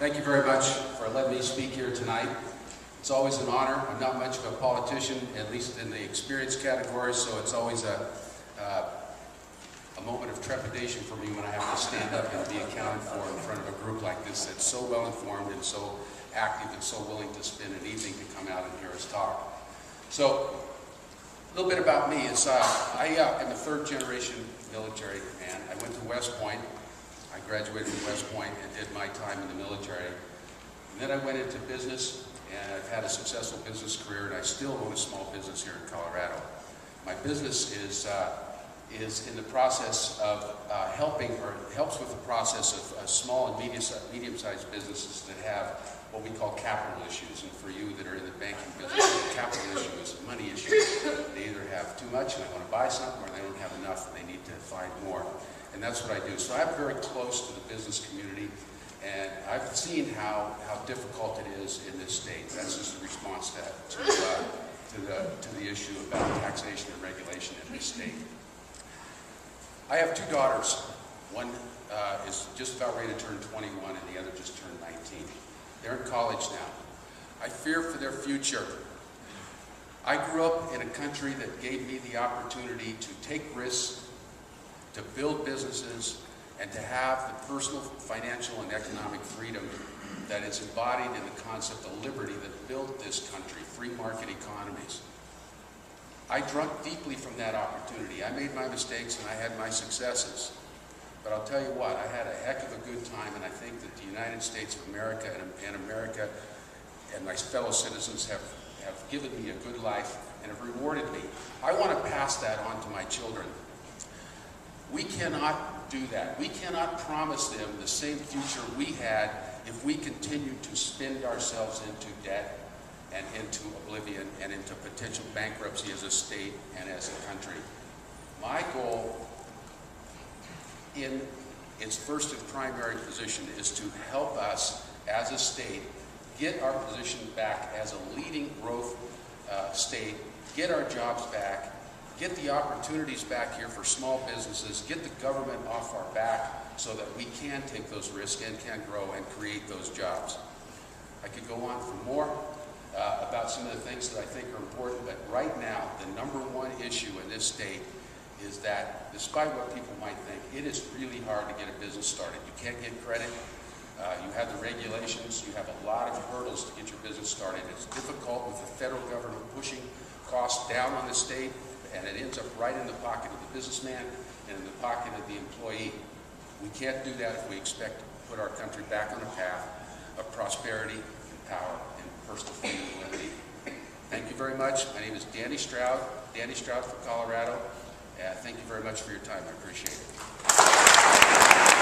Thank you very much for letting me speak here tonight. It's always an honor. I'm not much of a politician, at least in the experience category, so it's always a moment of trepidation for me when I have to stand up and be accounted for in front of a group like this that's so well informed and so active and so willing to spend an evening to come out and hear us talk. So, a little bit about me is I am a third generation military man. I went to West Point. I graduated from West Point and did my time in the military. And then I went into business, and I've had a successful business career, and I still own a small business here in Colorado. My business is in the process of helps with the process of small and medium-sized businesses that have what we call capital issues. And for you that are in the banking business, the capital issue is a money issue. They either have too much and they want to buy something, or they don't have enough and they need to find more. And that's what I do. So I'm very close to the business community, and I've seen how difficult it is in this state. That's just a response to the issue about taxation and regulation in this state. I have two daughters. One is just about ready to turn 21, and the other just turned 19. They're in college now. I fear for their future. I grew up in a country that gave me the opportunity to take risks, to build businesses, and to have the personal, financial, and economic freedom that is embodied in the concept of liberty that built this country, free market economies. I drunk deeply from that opportunity. I made my mistakes and I had my successes. But I'll tell you what, I had a heck of a good time, and I think that the United States of America and America and my fellow citizens have given me a good life and have rewarded me. I want to pass that on to my children. We cannot do that. We cannot promise them the same future we had if we continue to spend ourselves into debt and into oblivion and into potential bankruptcy as a state and as a country. My goal in its first and primary position is to help us as a state get our position back as a leading growth state, get our jobs back, get the opportunities back here for small businesses, get the government off our back so that we can take those risks and can grow and create those jobs. I could go on for more about some of the things that I think are important, but right now, the number one issue in this state is that, despite what people might think, it is really hard to get a business started. You can't get credit. You have the regulations. You have a lot of hurdles to get your business started. It's difficult with the federal government pushing costs down on the state, and it ends up right in the pocket of the businessman and in the pocket of the employee. We can't do that if we expect to put our country back on a path of prosperity and power and personal freedom and liberty. Thank you very much. My name is Danny Stroud from Colorado. Thank you very much for your time. I appreciate it.